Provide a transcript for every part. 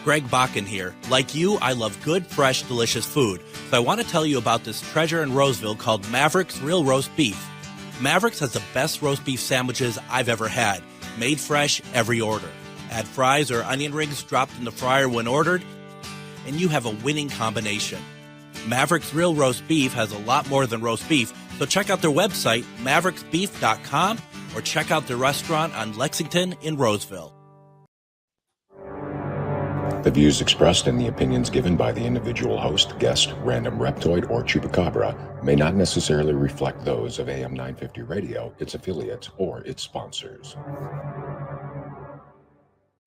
Greg Bakun here. Like you, I love good, fresh, delicious food. So I want to tell you about this treasure in Roseville called Maverick's Real Roast Beef. Maverick's has the best roast beef sandwiches I've ever had. Made fresh, every order. Add fries or onion rings dropped in the fryer when ordered, and you have a winning combination. Maverick's Real Roast Beef has a lot more than roast beef, so check out their website, mavericksbeef.com, or check out their restaurant on Lexington in Roseville. The views expressed and the opinions given by the individual host, guest, random reptoid, or chupacabra may not necessarily reflect those of AM 950 Radio, its affiliates, or its sponsors.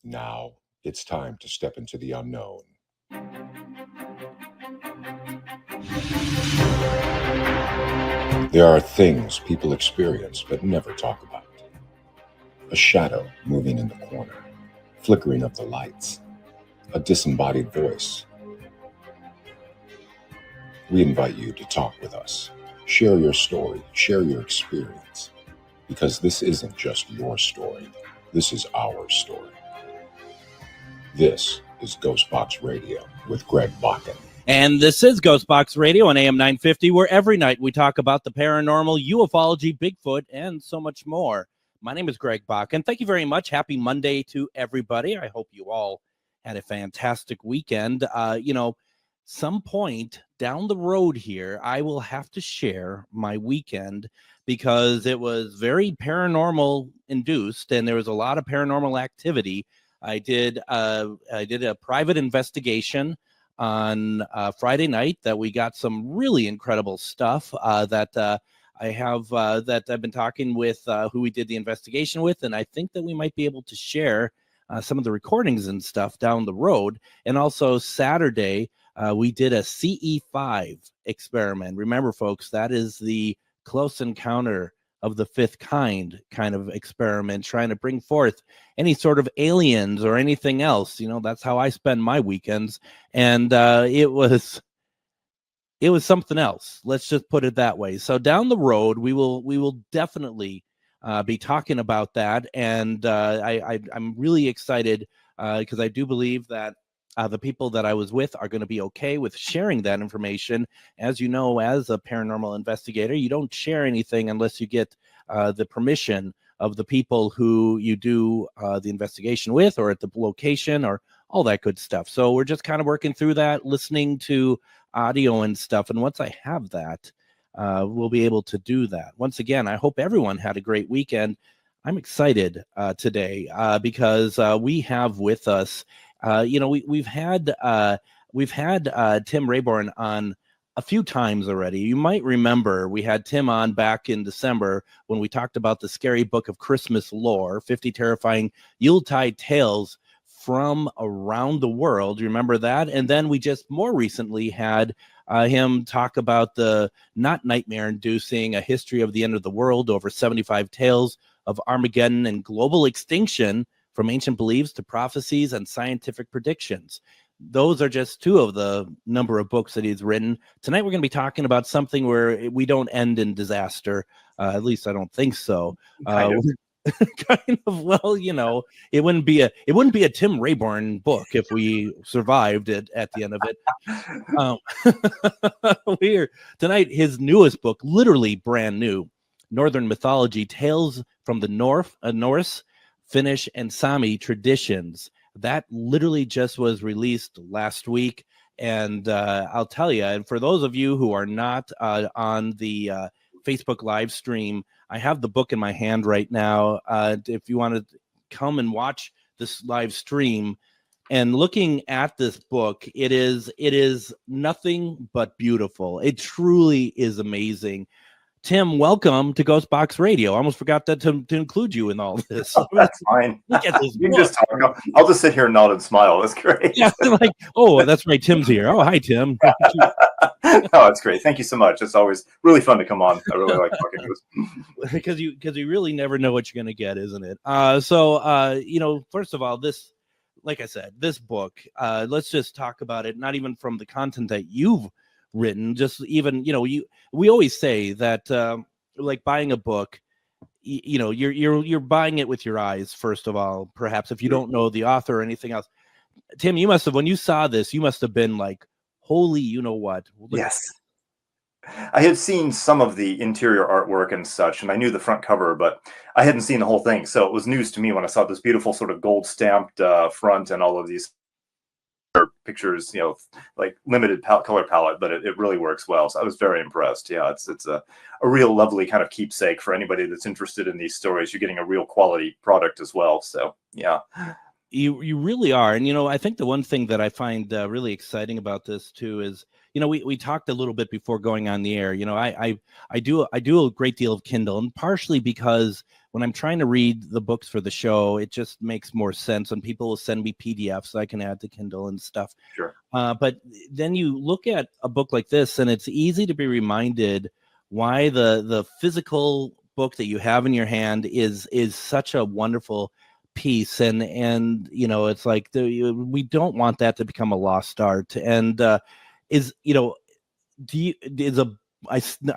Now, it's time to step into the unknown. There are things people experience but never talk about. A shadow moving in the corner, flickering of the lights, a disembodied voice. We invite you to talk with us. Share your story, share your experience, because this isn't just your story. This is our story. This is GhostBox Radio with Greg Bakun. And this is GhostBox Radio on AM 950, where every night we talk about the paranormal, ufology, Bigfoot, and so much more. My name is Greg Bakun. Thank you very much. Happy Monday to everybody. I hope you all had a fantastic weekend. Some point down the road here, I will have to share my weekend because it was very paranormal induced and there was a lot of paranormal activity. I did a private investigation on Friday night that we got some really incredible stuff that I've been talking with who we did the investigation with, and I think that we might be able to share some of the recordings and stuff down the road. And also Saturday, we did a CE5 experiment. Remember, folks, that is the close encounter of the fifth kind of experiment, trying to bring forth any sort of aliens or anything else. That's how I spend my weekends. And it was something else. Let's just put it that way. So down the road, we will definitely be talking about that, and I'm really excited because I do believe that the people that I was with are going to be okay with sharing that information. As you know, as a paranormal investigator, you don't share anything unless you get the permission of the people who you do the investigation with, or at the location, or all that good stuff. So we're just kind of working through that, listening to audio and stuff, and once I have that, we'll be able to do that. Once again, I hope everyone had a great weekend. I'm excited today because we have with us, we've had Tim Rayborn on a few times already. You might remember we had Tim on back in December when we talked about the scary book of Christmas lore, 50 terrifying Yuletide tales from around the world. You remember that? And then we just more recently had him talk about the not nightmare-inducing A History of the End of the World, over 75 tales of Armageddon and global extinction, from ancient beliefs to prophecies and scientific predictions. Those are just two of the number of books that he's written. Tonight we're going to be talking about something where we don't end in disaster. At least I don't think so. Kind of. Well, it wouldn't be a Tim Rayborn book if we survived it at the end of it. We're tonight, his newest book, literally brand new, Northern Mythology, Tales from the Norse, Finnish, and Sámi Traditions. That literally just was released last week, and I'll tell you, and for those of you who are not on the Facebook live stream, I have the book in my hand right now. If you want to come and watch this live stream and looking at this book, it is nothing but beautiful. It truly is amazing. Tim, welcome to GhostBox Radio. I almost forgot that to include you in all this. That's fine. Look at this You can just talk. I'll just sit here and nod and smile. That's great. Yeah, like, oh, that's right. Tim's here. Oh, hi, Tim. No, that's great. Thank you so much. It's always really fun to come on. I really like talking to us. because you really never know what you're going to get, isn't it? So first of all, this, like I said, this book, let's just talk about it, not even from the content that you've written, just even, we always say that like buying a book, you're buying it with your eyes, first of all, perhaps if you don't know the author or anything else. Tim, you must have, when you saw this, you must have been like, holy, you know what? Yes. I had seen some of the interior artwork and such, and I knew the front cover, but I hadn't seen the whole thing. So it was news to me when I saw this beautiful sort of gold stamped front and all of these pictures, like limited color palette, but it really works well. So I was very impressed. Yeah, it's a real lovely kind of keepsake for anybody that's interested in these stories. You're getting a real quality product as well. So yeah. You really are. And, I think the one thing that I find really exciting about this too is, we talked a little bit before going on the air. I do a great deal of Kindle, and partially because when I'm trying to read the books for the show, it just makes more sense when people will send me PDFs so I can add to Kindle and stuff. Sure. But then you look at a book like this, and it's easy to be reminded why the physical book that you have in your hand is such a wonderful piece. And it's like we don't want that to become a lost art. And I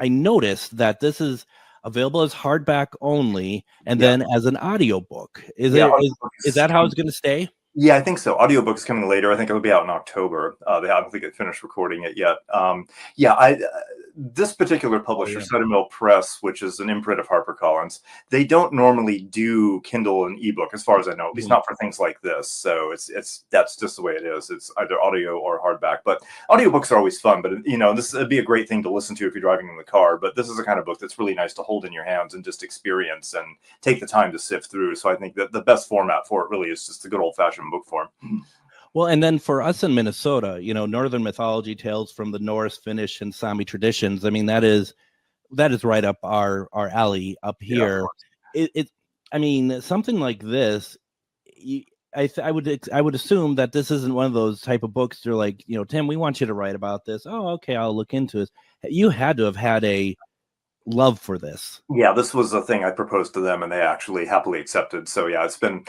noticed that this is available as hardback only, and then as an audiobook. Is that how it's going to stay? Yeah, I think so. Audiobook's coming later. I think it'll be out in October. They haven't think they finished recording it yet. This particular publisher, Suttermill Press, which is an imprint of HarperCollins, they don't normally do Kindle and ebook, as far as I know, at least not for things like this. So that's just the way it is. It's either audio or hardback. But audiobooks are always fun. But this would be a great thing to listen to if you're driving in the car. But this is the kind of book that's really nice to hold in your hands and just experience and take the time to sift through. So I think that the best format for it really is just the good old-fashioned book form. Well, and then for us in Minnesota, Northern mythology, tales from the Norse, Finnish, and Sámi traditions. I mean, that is right up our alley up here. Yeah. Something like this, I would assume that this isn't one of those type of books. They're like, Tim, we want you to write about this. Oh, okay, I'll look into it. You had to have had a love for this. Yeah, this was a thing I proposed to them, and they actually happily accepted. So yeah, it's been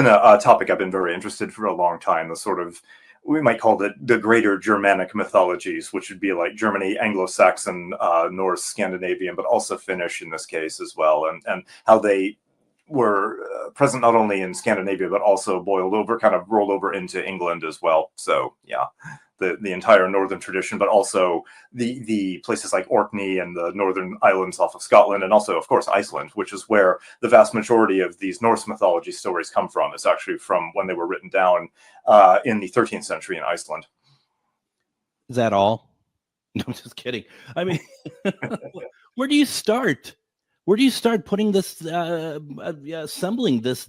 a topic I've been very interested for a long time. The sort of, we might call it the greater Germanic mythologies, which would be like Germany, Anglo-Saxon, Norse, Scandinavian, but also Finnish in this case as well, and how they were present not only in Scandinavia but also rolled over into England as well. So yeah. The entire northern tradition, but also the places like Orkney and the northern islands off of Scotland, and also, of course, Iceland, which is where the vast majority of these Norse mythology stories come from. It's actually from when they were written down in the 13th century in Iceland. Is that all? No, I'm just kidding. I mean, where do you start? Where do you start putting this, assembling this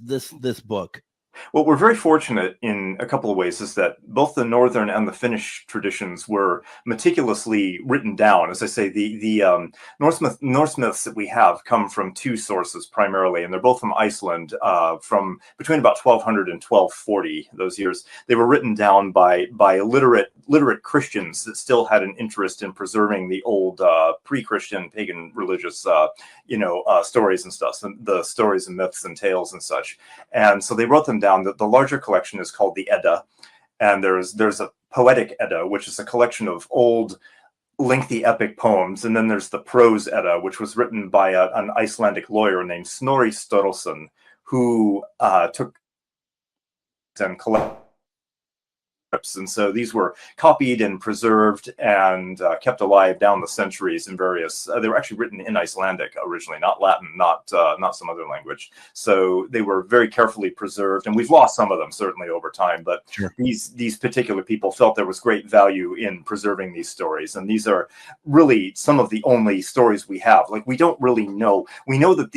book? Well, we're very fortunate in a couple of ways, is that both the Northern and the Finnish traditions were meticulously written down. As I say, the Norse myths that we have come from two sources primarily, and they're both from Iceland, from between about 1200 and 1240, those years. They were written down by literate Christians that still had an interest in preserving the old pre-Christian pagan religious stories and stuff, the stories and myths and tales and such. And so they wrote them down. The larger collection is called the Edda, and there's a poetic Edda, which is a collection of old lengthy epic poems, and then there's the prose Edda, which was written by an Icelandic lawyer named Snorri Sturluson, who took and collected. And so these were copied and preserved and kept alive down the centuries in various. They were actually written in Icelandic originally, not Latin, not some other language. So they were very carefully preserved, and we've lost some of them certainly over time. But sure. These particular people felt there was great value in preserving these stories, and these are really some of the only stories we have. Like, we don't really know. We know that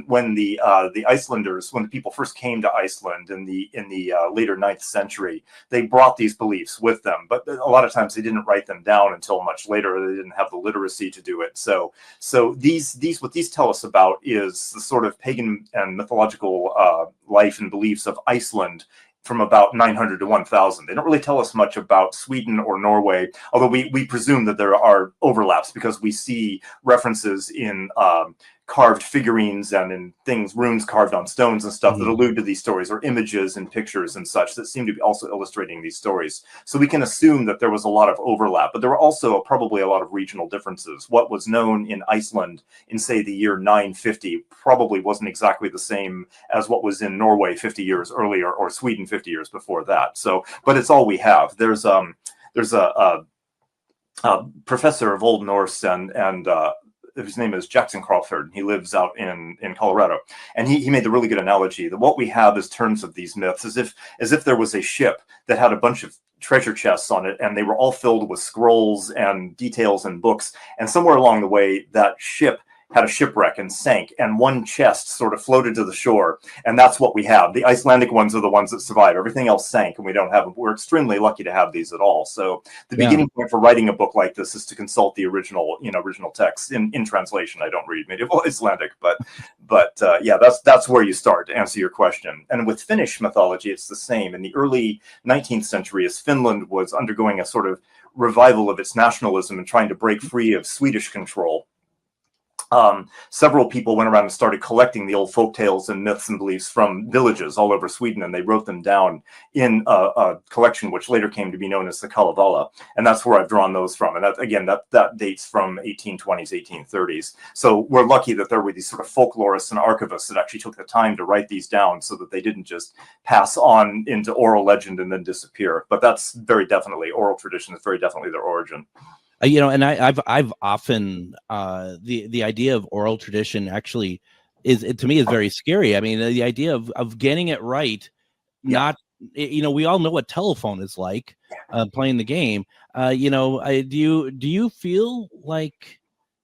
when the Icelanders, when the people first came to Iceland in the later 9th century, they brought these beliefs with them, but a lot of times they didn't write them down until much later. They didn't have the literacy to do it. So these what these tell us about is the sort of pagan and mythological life and beliefs of Iceland from about 900 to 1000. They don't really tell us much about Sweden or Norway, although we presume that there are overlaps because we see references in carved figurines and in things, runes carved on stones and stuff that allude to these stories, or images and pictures and such that seem to be also illustrating these stories. So we can assume that there was a lot of overlap, but there were also probably a lot of regional differences. What was known in Iceland in, say, the year 950 probably wasn't exactly the same as what was in Norway 50 years earlier, or Sweden 50 years before that. So, but it's all we have. There's a professor of Old Norse and his name is Jackson Crawford. He lives out in Colorado, and he made the really good analogy that what we have as terms of these myths as if there was a ship that had a bunch of treasure chests on it, and they were all filled with scrolls and details and books, and somewhere along the way that ship had a shipwreck and sank, and one chest sort of floated to the shore, and that's what we have. The Icelandic ones are the ones that survive. Everything else sank, and we don't have them. We're extremely lucky to have these at all. So the beginning point for writing a book like this is to consult the original text in translation. I don't read medieval Icelandic, but that's where you start to answer your question. And with Finnish mythology, it's the same. In the early 19th century, as Finland was undergoing a sort of revival of its nationalism and trying to break free of Swedish control, several people went around and started collecting the old folk tales and myths and beliefs from villages all over Sweden, and they wrote them down in a collection which later came to be known as the Kalevala, and that's where I've drawn those from. And that dates from 1820s, 1830s. So we're lucky that there were these sort of folklorists and archivists that actually took the time to write these down so that they didn't just pass on into oral legend and then disappear. But that's very definitely, oral tradition is very definitely their origin. And I've often the idea of oral tradition actually to me is very scary. I mean, the idea of getting it right, not we all know what telephone is like, playing the game. Do you feel like,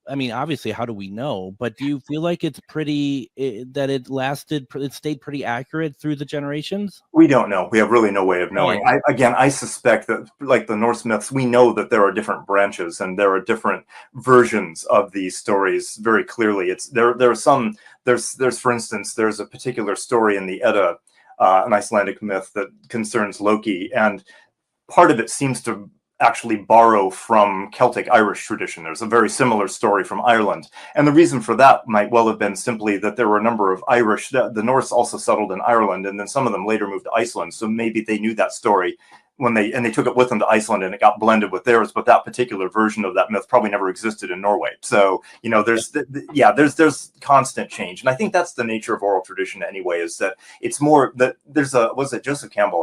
I mean, obviously, how do we know? But do you feel like it's that it stayed pretty accurate through the generations? We don't know. We have really no way of knowing. I suspect that, like the Norse myths, we know that there are different branches and there are different versions of these stories. Very clearly, there's for instance, there's a particular story in the Edda, an Icelandic myth that concerns Loki, and part of it seems to actually borrow from Celtic Irish tradition. There's a very similar story from Ireland. And the reason for that might well have been simply that there were a number of Irish, the Norse also settled in Ireland, and then some of them later moved to Iceland. So maybe they knew that story when they took it with them to Iceland, and it got blended with theirs, but that particular version of that myth probably never existed in Norway. So, there's constant change. And I think that's the nature of oral tradition anyway, is that it's more that was it Joseph Campbell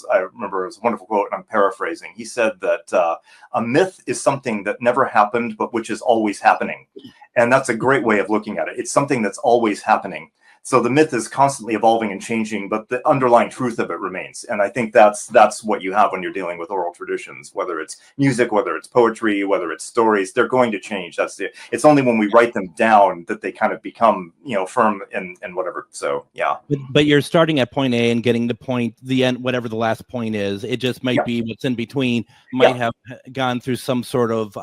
I remember, it was a wonderful quote, and I'm paraphrasing. He said that a myth is something that never happened, but which is always happening. And that's a great way of looking at it. It's something that's always happening. So the myth is constantly evolving and changing, but the underlying truth of it remains. And I think that's what you have when you're dealing with oral traditions, whether it's music, whether it's poetry, whether it's stories, they're going to change. It's only when we write them down that they kind of become, firm and whatever. So, yeah. But you're starting at point A and getting the end, whatever the last point is. It just might be what's in between might have gone through some sort of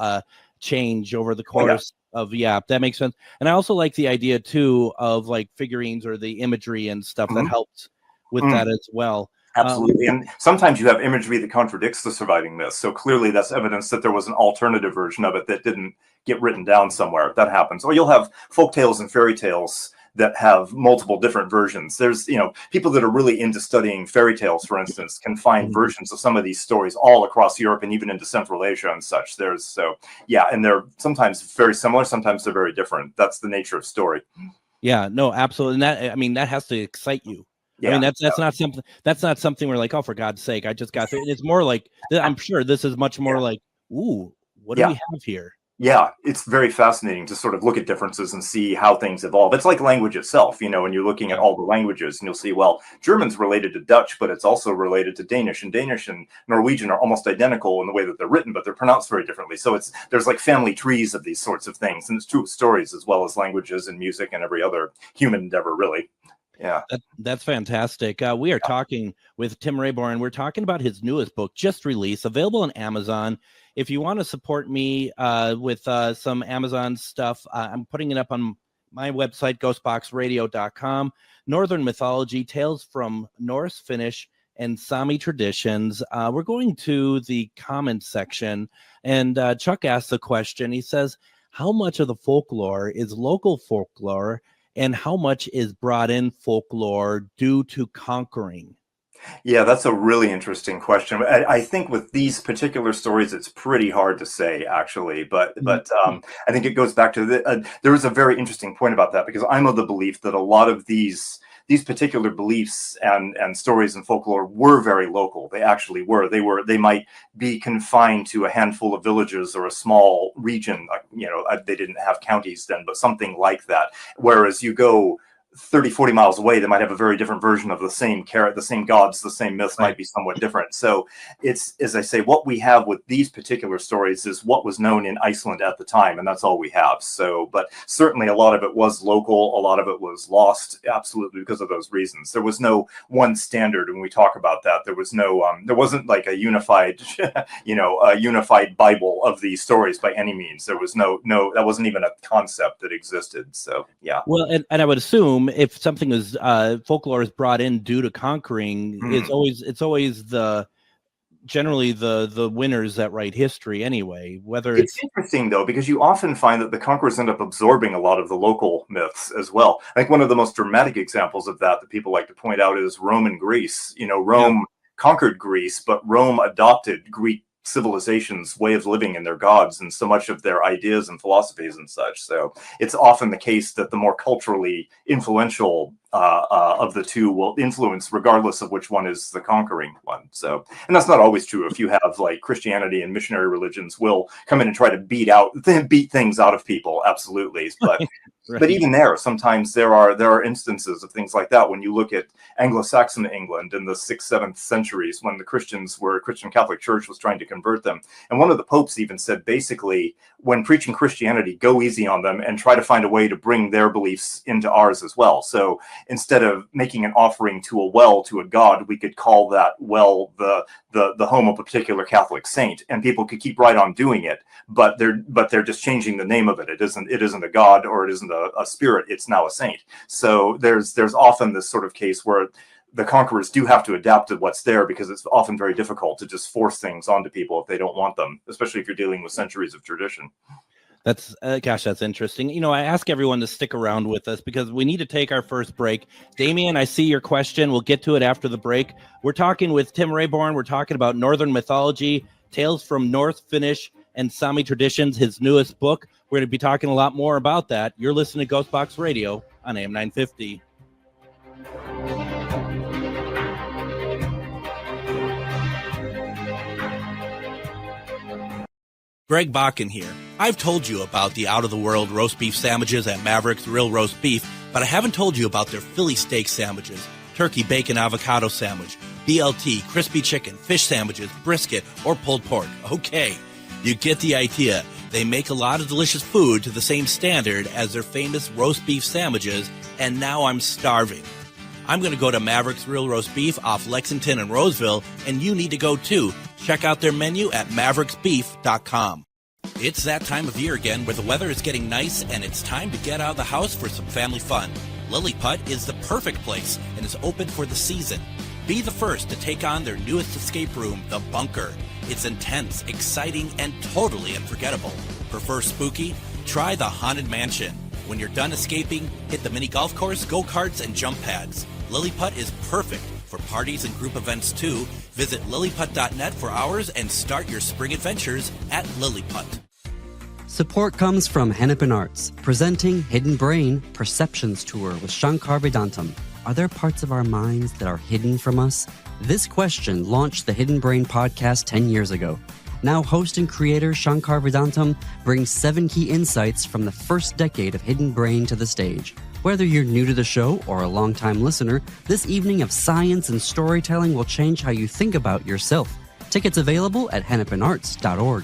change over the course of that makes sense. And I also like the idea too of like figurines or the imagery and stuff that helps with that as well. Absolutely. And sometimes you have imagery that contradicts the surviving myth. So clearly that's evidence that there was an alternative version of it that didn't get written down somewhere. That happens. Or you'll have folktales and fairy tales that have multiple different versions. There's, people that are really into studying fairy tales, for instance, can find versions of some of these stories all across Europe and even into Central Asia and such. And they're sometimes very similar, sometimes they're very different. That's the nature of story. Yeah, no, absolutely. And that has to excite you. Yeah, I mean, that's not something we're like, oh, for God's sake, I just got through. It's more like, I'm sure this is much more like, ooh, what do we have here? Yeah, it's very fascinating to sort of look at differences and see how things evolve. It's like language itself, when you're looking at all the languages and you'll see, well, German's related to Dutch, but it's also related to Danish, and Danish and Norwegian are almost identical in the way that they're written, but they're pronounced very differently. So there's like family trees of these sorts of things. And it's true with stories as well as languages and music and every other human endeavor, really. Yeah, that's fantastic. We are talking with Tim Rayborn. We're talking about his newest book, just released, available on Amazon. If you want to support me with some Amazon stuff, I'm putting it up on my website, GhostBoxRadio.com. Northern Mythology, Tales from Norse, Finnish, and Sámi Traditions. We're going to the comments section, and Chuck asked the question. He says, how much of the folklore is local folklore and how much is brought in folklore due to conquering? Yeah, that's a really interesting question. I think with these particular stories, it's pretty hard to say, actually. But I think it goes back to there was a very interesting point about that, because I'm of the belief that a lot of these particular beliefs and stories and folklore were very local. They actually were. They might be confined to a handful of villages or a small region. They didn't have counties then, but something like that. Whereas you go 30, 40 miles away, they might have a very different version of the same gods, the same myths might be somewhat different. So it's, as I say, what we have with these particular stories is what was known in Iceland at the time, and that's all we have. So, but certainly a lot of it was local, a lot of it was lost, absolutely, because of those reasons. There was no one standard when we talk about that. There was no, there wasn't like a unified, a unified Bible of these stories by any means. There was no, that wasn't even a concept that existed. So, yeah. Well, and I would assume if something is folklore is brought in due to conquering, it's always generally the winners that write history anyway. Whether it's interesting though, because you often find that the conquerors end up absorbing a lot of the local myths as well. I think one of the most dramatic examples of that people like to point out is Rome and Greece. Rome conquered Greece, but Rome adopted Greek civilization's way of living and their gods and so much of their ideas and philosophies and such. So it's often the case that the more culturally influential of the two will influence regardless of which one is the conquering one. So, and that's not always true. If you have like Christianity and missionary religions will come in and try to beat things out of people. Absolutely. But right. But even there, sometimes there are instances of things like that. When you look at Anglo-Saxon England in the 6th, 7th centuries, when the Christian Catholic Church was trying to convert them. And one of the popes even said, basically, when preaching Christianity, go easy on them and try to find a way to bring their beliefs into ours as well. So instead of making an offering to a well, to a god, we could call that well the home of a particular Catholic saint, and people could keep right on doing it, but they're just changing the name of it. It isn't a god, or it isn't a spirit. It's now a saint. So there's often this sort of case where the conquerors do have to adapt to what's there, because it's often very difficult to just force things onto people if they don't want them, especially if you're dealing with centuries of tradition. That's that's interesting. I ask everyone to stick around with us because we need to take our first break. Damien, I see your question. We'll get to it after the break. We're talking with Tim Rayborn. We're talking about Northern mythology, tales from Norse, Finnish, and Sámi Traditions, his newest book. We're going to be talking a lot more about that. You're listening to GhostBox Radio on AM 950. Greg Bakun here. I've told you about the out-of-the-world roast beef sandwiches at Maverick's Real Roast Beef, but I haven't told you about their Philly steak sandwiches, turkey, bacon, avocado sandwich, BLT, crispy chicken, fish sandwiches, brisket, or pulled pork. Okay, you get the idea. They make a lot of delicious food to the same standard as their famous roast beef sandwiches, and now I'm starving. I'm going to go to Maverick's Real Roast Beef off Lexington and Roseville, and you need to go too. Check out their menu at mavericksbeef.com. It's that time of year again where the weather is getting nice and it's time to get out of the house for some family fun. Lilliput is the perfect place and is open for the season. Be the first to take on their newest escape room, The Bunker. It's intense, exciting, and totally unforgettable. Prefer spooky? Try the Haunted Mansion. When you're done escaping, hit the mini golf course, go-karts, and jump pads. Lilliput is perfect for parties and group events too. Visit lilliput.net for hours and start your spring adventures at Lilliput. Support comes from Hennepin Arts, presenting Hidden Brain Perceptions Tour with Shankar Vedantam. Are there parts of our minds that are hidden from us? This question launched the Hidden Brain podcast 10 years ago. Now host and creator Shankar Vedantam brings 7 key insights from the first decade of Hidden Brain to the stage. Whether you're new to the show or a longtime listener, this evening of science and storytelling will change how you think about yourself. Tickets available at hennepinarts.org.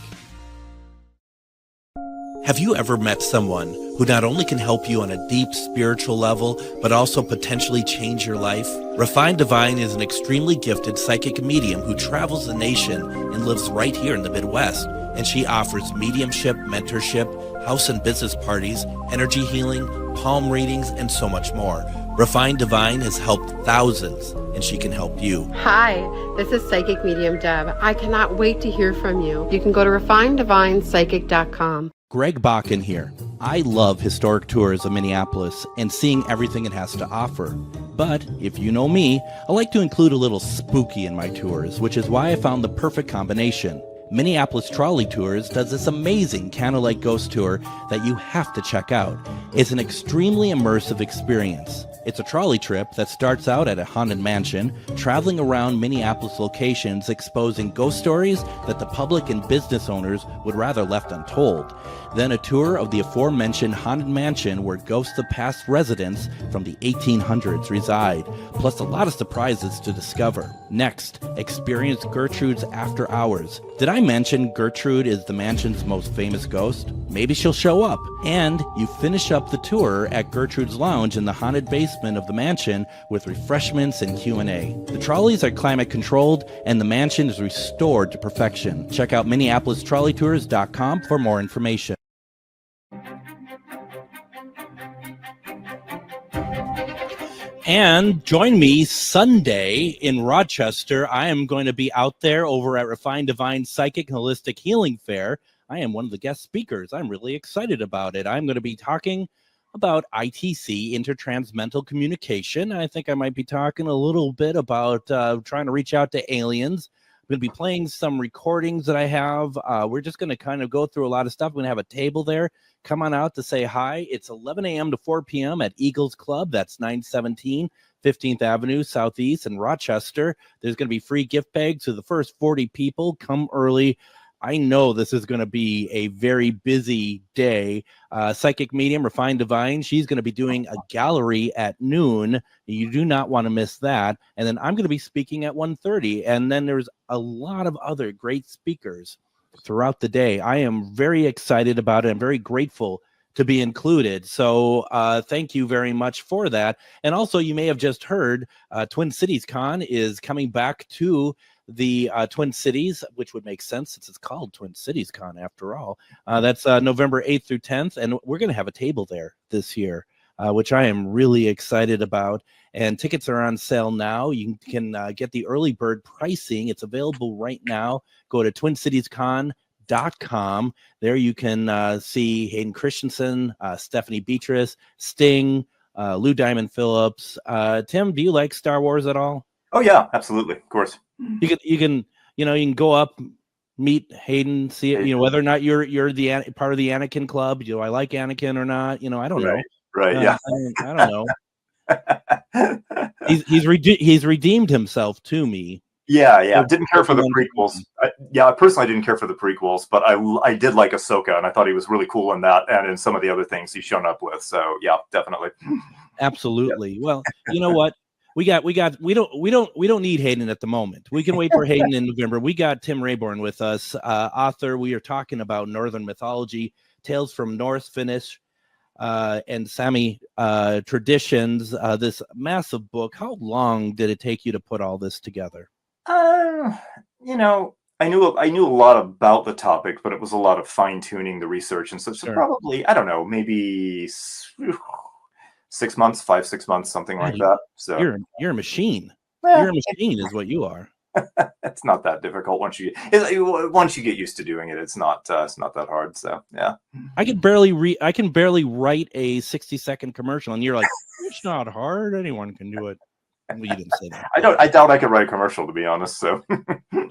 Have you ever met someone who not only can help you on a deep spiritual level, but also potentially change your life? Refined Divine is an extremely gifted psychic medium who travels the nation and lives right here in the Midwest. And she offers mediumship, mentorship, house and business parties, energy healing, palm readings, and so much more. Refined Divine has helped thousands, and she can help you. Hi, this is Psychic Medium Deb. I cannot wait to hear from you. You can go to refineddivinepsychic.com. Greg Bakun here. I love historic tours of Minneapolis and seeing everything it has to offer. But if you know me, I like to include a little spooky in my tours, which is why I found the perfect combination. Minneapolis Trolley Tours does this amazing candlelight ghost tour that you have to check out. It's an extremely immersive experience. It's a trolley trip that starts out at a haunted mansion, traveling around Minneapolis locations exposing ghost stories that the public and business owners would rather left untold. Then a tour of the aforementioned haunted mansion where ghosts of past residents from the 1800s reside, plus a lot of surprises to discover. Next, experience Gertrude's After Hours. Did I mention Gertrude is the mansion's most famous ghost? Maybe she'll show up. And you finish up the tour at Gertrude's Lounge in the haunted basement of the mansion with refreshments and Q&A. The trolleys are climate controlled and the mansion is restored to perfection. Check out MinneapolisTrolleyTours.com for more information. And join me Sunday in Rochester. I am going to be out there over at Refined Divine Psychic and Holistic Healing Fair. I am one of the guest speakers. I'm really excited about it. I'm going to be talking about ITC, intertransmental communication. I think I might be talking a little bit about trying to reach out to aliens. I'm going to be playing some recordings that I have. We're just going to kind of go through a lot of stuff. We're going to have a table there. Come on out to say hi. It's 11 a.m. to 4 p.m. at Eagles Club. That's 917 15th Avenue Southeast in Rochester. There's going to be free gift bags to the first 40 people. Come early. I know this is going to be a very busy day. Psychic Medium, Refined Divine, she's going to be doing a gallery at noon. You do not want to miss that. And then I'm going to be speaking at 1:30. And then there's a lot of other great speakers throughout the day. I am very excited about it. I'm very grateful to be included. So thank you very much for that. And also, you may have just heard Twin Cities Con is coming back to the Twin Cities, which would make sense since it's called Twin Cities Con after all. That's November 8th through 10th, and we're going to have a table there this year, which I am really excited about. And tickets are on sale now. You can get the early bird pricing. It's available right now. Go to TwinCitiesCon.com. There you can see Hayden Christensen, Stephanie Beatrice, Sting, Lou Diamond Phillips. Tim, do you like Star Wars at all? Oh yeah, absolutely, of course. You can go up, meet Hayden, see it, whether or not you're the part of the Anakin club. Do I like Anakin or not? I don't know. Right. Yeah. I don't know. he's redeemed himself to me. Yeah. Didn't care for the prequels. I personally didn't care for the prequels, but I did like Ahsoka, and I thought he was really cool in that, and in some of the other things he's shown up with. So yeah, definitely. Absolutely. Yeah. Well, you know what? We don't need Hayden at the moment. We can wait for Hayden in November. We got Tim Rayborn with us, author. We are talking about Northern mythology, tales from Norse, Finnish, and Sámi traditions. This massive book. How long did it take you to put all this together? I knew a lot about the topic, but it was a lot of fine tuning the research and such. So probably, I don't know, maybe 6 months, 5-6 months, something like that. So you're a machine. You're a machine, is what you are. It's not that difficult once you get used to doing it. It's not that hard. So yeah, I can barely write a 60-second commercial, and you're like, it's not hard. Anyone can do it. Well, you didn't say that. I doubt I could write a commercial, to be honest. So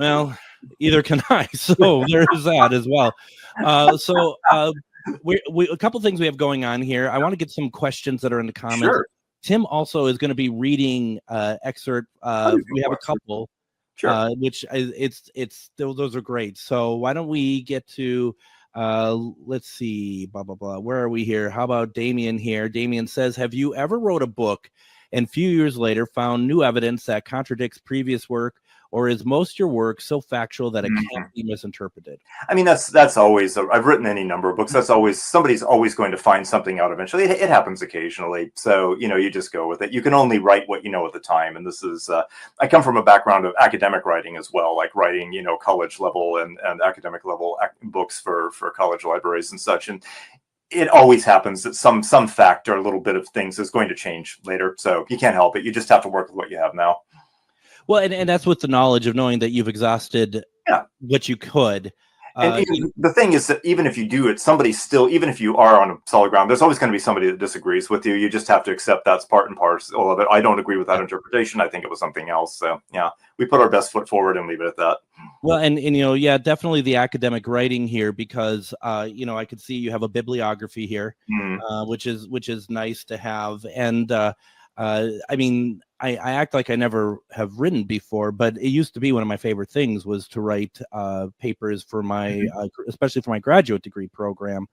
well, either can I. So there is that as well. We a couple things we have going on here. I want to get some questions that are in the comments. Sure. Tim also is going to be reading excerpt. We have a couple, sure. Which it's those are great. So why don't we get to let's see, blah blah blah. Where are we here? How about Damien here? Damien says, "Have you ever wrote a book and a few years later found new evidence that contradicts previous work? Or is most your work so factual that it can't be misinterpreted?" I mean, that's always. I've written any number of books. That's always, somebody's always going to find something out eventually. It happens occasionally. So you just go with it. You can only write what you know at the time. And this is. I come from a background of academic writing as well, like writing college level and academic level books for college libraries and such. And it always happens that some fact or a little bit of things is going to change later. So you can't help it. You just have to work with what you have now. Well, and that's with the knowledge of knowing that you've exhausted what you could. And the thing is that even if you do it, somebody still, even if you are on a solid ground, there's always going to be somebody that disagrees with you. You just have to accept that's part and parcel of it. I don't agree with that interpretation. I think it was something else. So yeah, we put our best foot forward and leave it at that. Well, and yeah, definitely the academic writing here, because I could see you have a bibliography here, which is nice to have. And I mean, I act like I never have written before, but it used to be one of my favorite things was to write papers for my, especially for my graduate degree program,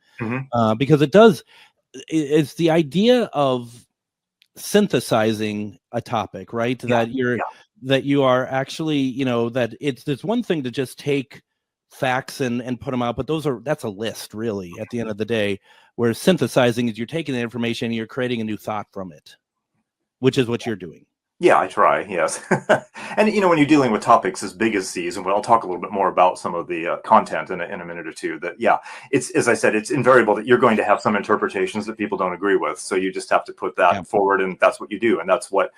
because it's the idea of synthesizing a topic, right? That you are actually, that there's one thing to just take facts and put them out, but that's a list really at the end of the day, where synthesizing is you're taking the information and you're creating a new thought from it, which is what you're doing. Yeah, I try, yes. And, when you're dealing with topics as big as these, and we'll talk a little bit more about some of the content in a minute or two, that, it's, as I said, it's invariable that you're going to have some interpretations that people don't agree with. So you just have to put that forward, and that's what you do. And that's what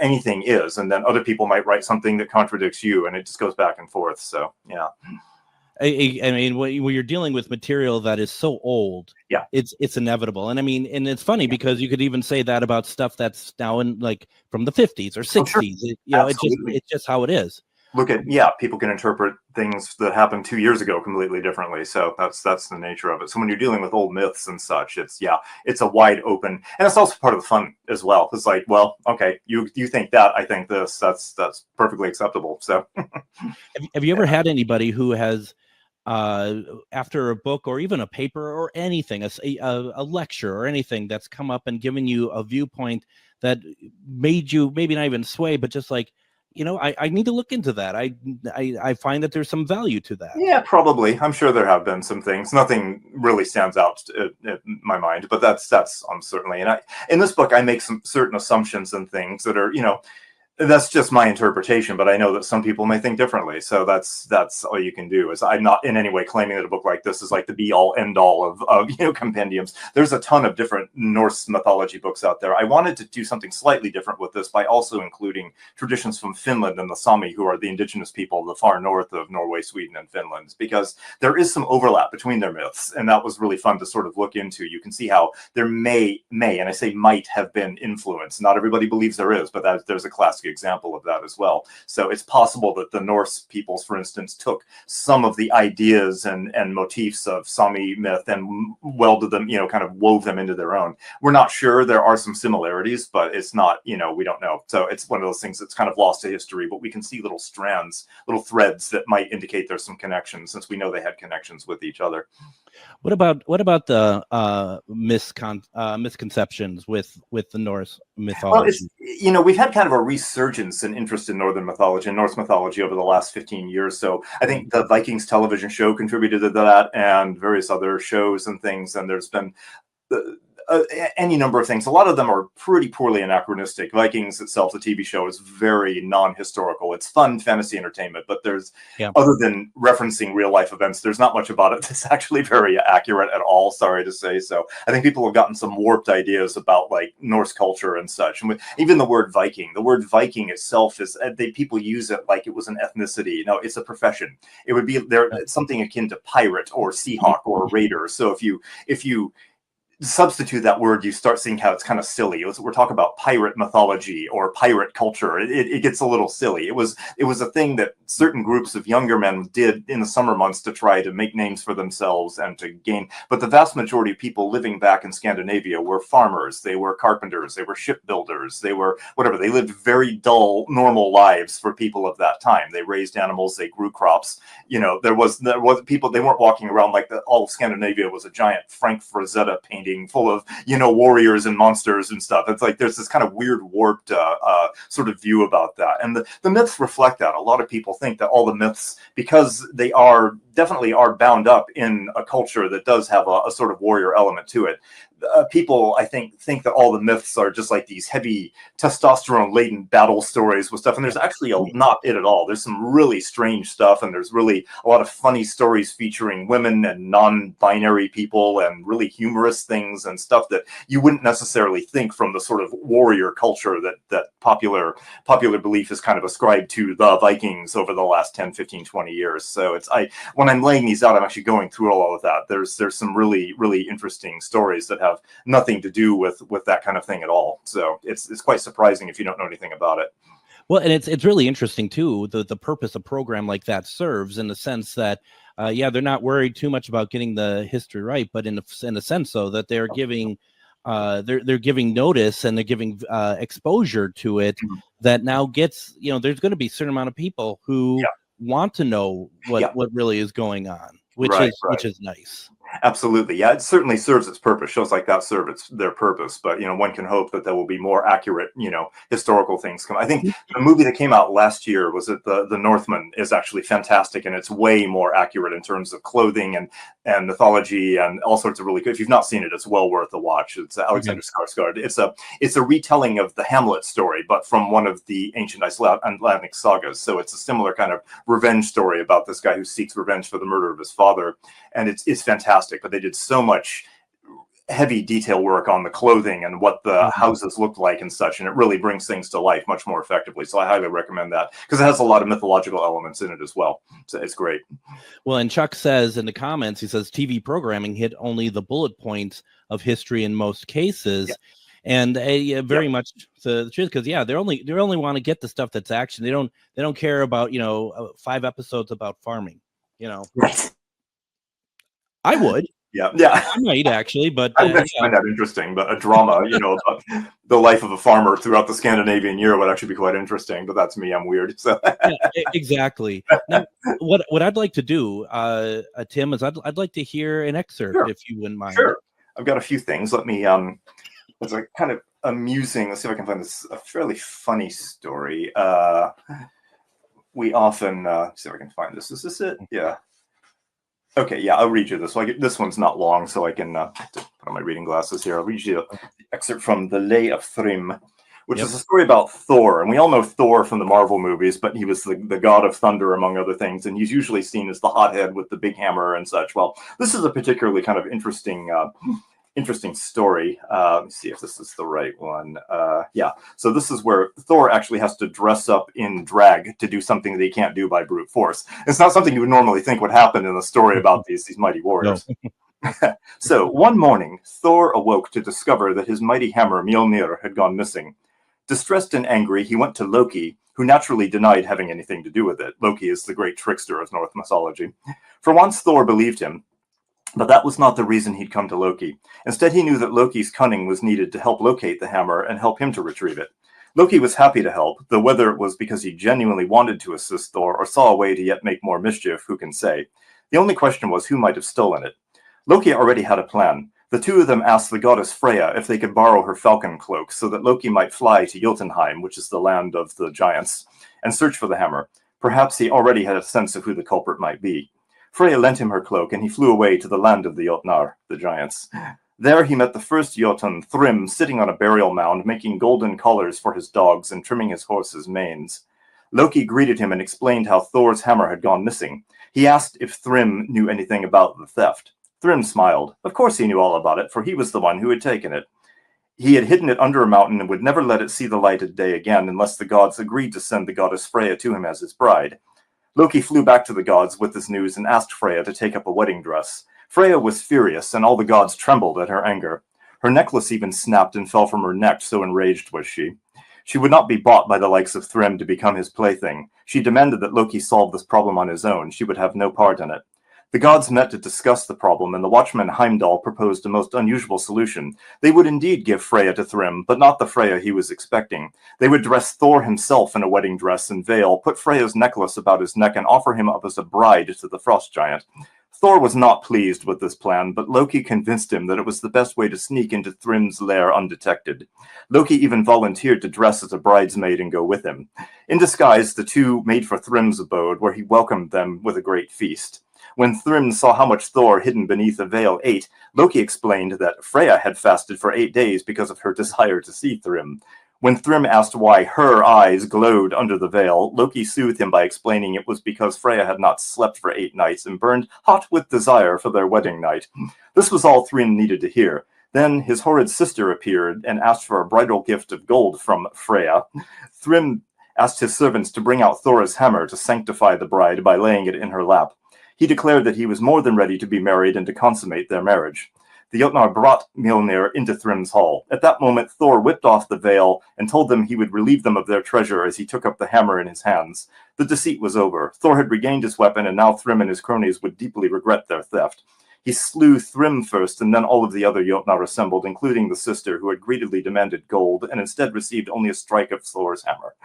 anything is. And then other people might write something that contradicts you, and it just goes back and forth. So, yeah. I mean, when you're dealing with material that is so old, it's inevitable. And I mean, and it's funny because you could even say that about stuff that's now in like from the 50s or 60s. Sure. It's just how it is. Look at people can interpret things that happened 2 years ago completely differently. So that's the nature of it. So when you're dealing with old myths and such, it's a wide open, and it's also part of the fun as well. It's like, well, okay, you think that, I think this. That's perfectly acceptable. So have you ever had anybody who has after a book or even a paper or anything, a lecture or anything that's come up and given you a viewpoint that made you maybe not even sway, but just like, I need to look into that. I find that there's some value to that. Yeah, probably. I'm sure there have been some things. Nothing really stands out in my mind, but that's certainly. And in this book, I make some certain assumptions and things that are, that's just my interpretation, but I know that some people may think differently. So that's all you can do. Is I'm not in any way claiming that a book like this is like the be all end all of compendiums. There's a ton of different Norse mythology books out there. I wanted to do something slightly different with this by also including traditions from Finland and the Sámi, who are the indigenous people of the far north of Norway, Sweden, and Finland, because there is some overlap between their myths, and that was really fun to sort of look into. You can see how there may, and I say might, have been influence. Not everybody believes there is, but there's a classic example of that as well. So it's possible that the Norse peoples, for instance, took some of the ideas and motifs of Sámi myth and welded them, kind of wove them into their own. We're not sure. There are some similarities, but it's not, we don't know. So it's one of those things that's kind of lost to history, but we can see little strands, little threads that might indicate there's some connections, since we know they had connections with each other. What about the misconceptions with the Norse mythology? Well, we've had kind of a resurgence in interest in Northern mythology and Norse mythology over the last 15 years. So I think the Vikings television show contributed to that, and various other shows and things. And there's been any number of things. A lot of them are pretty poorly anachronistic. Vikings itself, the TV show, is very non-historical. It's fun fantasy entertainment, but there's, other than referencing real life events, there's not much about it that's actually very accurate at all, sorry to say. So I think people have gotten some warped ideas about like Norse culture and such. And even the word Viking itself is, people use it like it was an ethnicity. No, it's a profession. It would be it's something akin to pirate or Seahawk or raider. So if you substitute that word, you start seeing how it's kind of silly. We're talking about pirate mythology or pirate culture. It gets a little silly. It was a thing that certain groups of younger men did in the summer months to try to make names for themselves and to gain. But the vast majority of people living back in Scandinavia were farmers. They were carpenters. They were shipbuilders. They were whatever. They lived very dull, normal lives for people of that time. They raised animals. They grew crops. There was people. They weren't walking around like all of Scandinavia was a giant Frank Frazetta painting full of warriors and monsters and stuff. It's like there's this kind of weird warped sort of view about that, and the myths reflect that. A lot of people think that all the myths, because they definitely are bound up in a culture that does have a sort of warrior element to it, people, I think that all the myths are just like these heavy testosterone-laden battle stories with stuff, and there's actually not it at all. There's some really strange stuff, and there's really a lot of funny stories featuring women and non-binary people, and really humorous things and stuff that you wouldn't necessarily think from the sort of warrior culture that popular belief is kind of ascribed to the Vikings over the last 10, 15, 20 years. So when I'm laying these out, I'm actually going through all of that. There's some really, really interesting stories that have nothing to do with that kind of thing at all. So it's quite surprising if you don't know anything about it. Well, and it's really interesting too, the purpose a program like that serves, in the sense that they're not worried too much about getting the history right, but in a sense, so that they're giving they're giving notice, and they're giving exposure to it, that now gets, there's going to be a certain amount of people who want to know what really is going on, which is nice. Absolutely. Yeah, it certainly serves its purpose. Shows like that serve their purpose. But, one can hope that there will be more accurate, historical things come. I think the movie that came out last year, was it The Northman, is actually fantastic. And it's way more accurate in terms of clothing and mythology and all sorts of really good. If you've not seen it, it's well worth a watch. It's Alexander Skarsgård. It's a retelling of the Hamlet story, but from one of the ancient Icelandic sagas. So it's a similar kind of revenge story about this guy who seeks revenge for the murder of his father. And it's fantastic. But they did so much heavy detail work on the clothing and what the houses looked like and such, and it really brings things to life much more effectively. So I highly recommend that, because it has a lot of mythological elements in it as well. So it's great. Well, and Chuck says in the comments, he says TV programming hit only the bullet points of history in most cases. And very much the truth, because they only want to get the stuff that's action. They don't care about 5 episodes about farming. Right. I would. Yeah. I might actually, but I find that interesting. But a drama, about the life of a farmer throughout the Scandinavian year would actually be quite interesting. But that's me; I'm weird. So exactly. Now, what I'd like to do, Tim, is I'd like to hear an excerpt, if you wouldn't mind. Sure. I've got a few things. Let me. It's a kind of amusing. Let's see if I can find a fairly funny story. We often see if I can find this. Is this it? Yeah. Okay, yeah, I'll read you this. This one's not long, so I can put on my reading glasses here. I'll read you the excerpt from The Lay of Thrym, which is a story about Thor. And we all know Thor from the Marvel movies, but he was the god of thunder, among other things. And he's usually seen as the hothead with the big hammer and such. Well, this is a particularly kind of interesting story. Let me see if this is the right one. So this is where Thor actually has to dress up in drag to do something that he can't do by brute force. It's not something you would normally think would happen in a story about these mighty warriors. No. So one morning, Thor awoke to discover that his mighty hammer Mjolnir had gone missing. Distressed and angry, he went to Loki, who naturally denied having anything to do with it. Loki is the great trickster of Norse mythology. For once, Thor believed him. But that was not the reason he'd come to Loki. Instead, he knew that Loki's cunning was needed to help locate the hammer and help him to retrieve it. Loki was happy to help, though whether it was because he genuinely wanted to assist Thor or saw a way to yet make more mischief, who can say? The only question was who might have stolen it. Loki already had a plan. The two of them asked the goddess Freya if they could borrow her falcon cloak so that Loki might fly to Jotunheim, which is the land of the giants, and search for the hammer. Perhaps he already had a sense of who the culprit might be. Freya lent him her cloak, and he flew away to the land of the Jotnar, the giants. There he met the first Jotun, Thrym, sitting on a burial mound, making golden collars for his dogs and trimming his horses' manes. Loki greeted him and explained how Thor's hammer had gone missing. He asked if Thrym knew anything about the theft. Thrym smiled. Of course he knew all about it, for he was the one who had taken it. He had hidden it under a mountain and would never let it see the light of day again unless the gods agreed to send the goddess Freya to him as his bride. Loki flew back to the gods with this news and asked Freya to take up a wedding dress. Freya was furious, and all the gods trembled at her anger. Her necklace even snapped and fell from her neck, so enraged was she. She would not be bought by the likes of Thrym to become his plaything. She demanded that Loki solve this problem on his own. She would have no part in it. The gods met to discuss the problem, and the watchman Heimdall proposed a most unusual solution. They would indeed give Freya to Thrym, but not the Freya he was expecting. They would dress Thor himself in a wedding dress and veil, put Freya's necklace about his neck, and offer him up as a bride to the frost giant. Thor was not pleased with this plan, but Loki convinced him that it was the best way to sneak into Thrym's lair undetected. Loki even volunteered to dress as a bridesmaid and go with him. In disguise, the two made for Thrym's abode, where he welcomed them with a great feast. When Thrym saw how much Thor, hidden beneath a veil, ate, Loki explained that Freya had fasted for 8 days because of her desire to see Thrym. When Thrym asked why her eyes glowed under the veil, Loki soothed him by explaining it was because Freya had not slept for 8 nights and burned hot with desire for their wedding night. This was all Thrym needed to hear. Then his horrid sister appeared and asked for a bridal gift of gold from Freya. Thrym asked his servants to bring out Thor's hammer to sanctify the bride by laying it in her lap. He declared that he was more than ready to be married and to consummate their marriage. The Jotnar brought Mjolnir into Thrym's hall. At that moment, Thor whipped off the veil and told them he would relieve them of their treasure as he took up the hammer in his hands. The deceit was over. Thor had regained his weapon, and now Thrym and his cronies would deeply regret their theft. He slew Thrym first, and then all of the other Jotnar assembled, including the sister, who had greedily demanded gold, and instead received only a strike of Thor's hammer.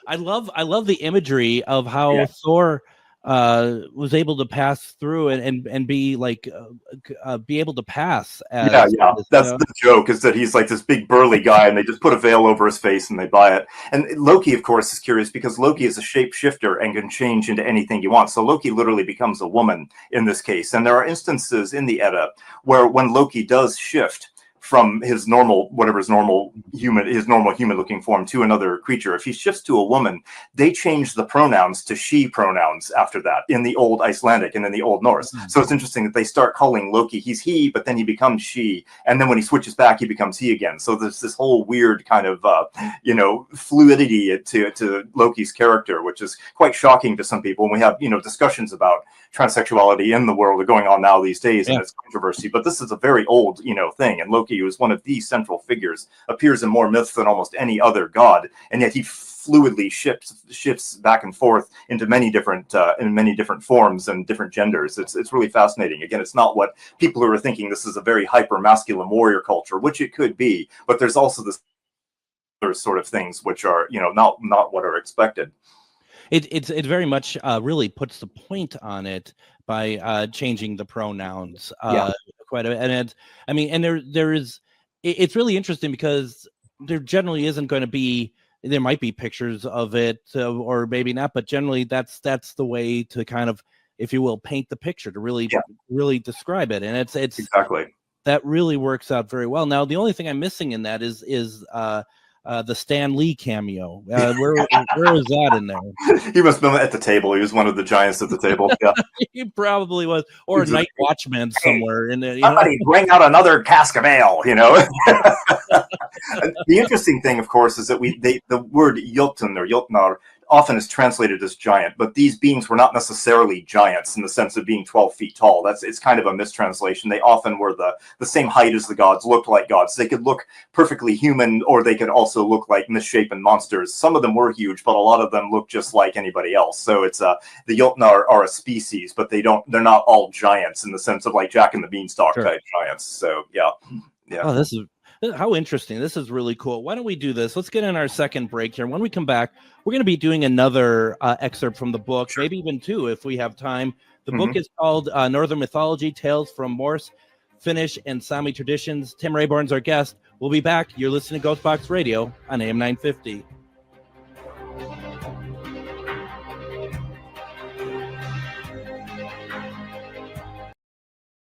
I love the imagery of how Thor was able to pass through and be like be able to pass. That's the joke, is that he's like this big burly guy, and they just put a veil over his face and they buy it. And Loki, of course, is curious because Loki is a shapeshifter and can change into anything you want. So Loki literally becomes a woman in this case. And there are instances in the Edda where when Loki does shift from his normal human looking form to another creature, if he shifts to a woman, they change the pronouns to she pronouns after that in the old Icelandic and in the old Norse. So it's interesting that they start calling Loki, he's he, but then he becomes she, and then when he switches back, he becomes he again. So there's this whole weird kind of fluidity to Loki's character, which is quite shocking to some people. And we have discussions about transsexuality in the world are going on now these days, and it's controversy. But this is a very old thing, and Loki, who is one of the central figures, appears in more myths than almost any other god, and yet he fluidly shifts back and forth into many different forms and different genders. It's really fascinating. Again, it's not what people who are thinking this is a very hyper masculine warrior culture, which it could be, but there's also this other sort of things which are not what are expected. It very much really puts the point on it by changing the pronouns quite a bit. And it's really interesting because there generally isn't going to be, there might be pictures of it or maybe not, but generally that's the way to kind of, if you will, paint the picture, to really describe it. And it's exactly, that really works out very well. Now, the only thing I'm missing in that is the Stan Lee cameo. Where is that in there? He must have been at the table. He was one of the giants at the table. Yeah, he probably was, or a night watchman somewhere in there. Somebody bring out another cask of ale. The interesting thing, of course, is that the word Jotun or Jotnar often is translated as giant, but these beings were not necessarily giants in the sense of being 12 feet tall. It's kind of a mistranslation. They often were the same height as the gods, looked like gods. They could look perfectly human, or they could also look like misshapen monsters. Some of them were huge, but a lot of them looked just like anybody else. So it's the Jotnar are a species, but they're not all giants in the sense of like Jack and the Beanstalk type giants. So yeah. Oh, how interesting. This is really cool. Why don't we do this? Let's get in our second break here. When we come back, we're going to be doing another excerpt from the book, maybe even two if we have time. The book is called Northern Mythology, Tales from Norse, Finnish, and Sámi Traditions. Tim Rayborn's our guest. We'll be back. You're listening to GhostBox Radio on AM 950.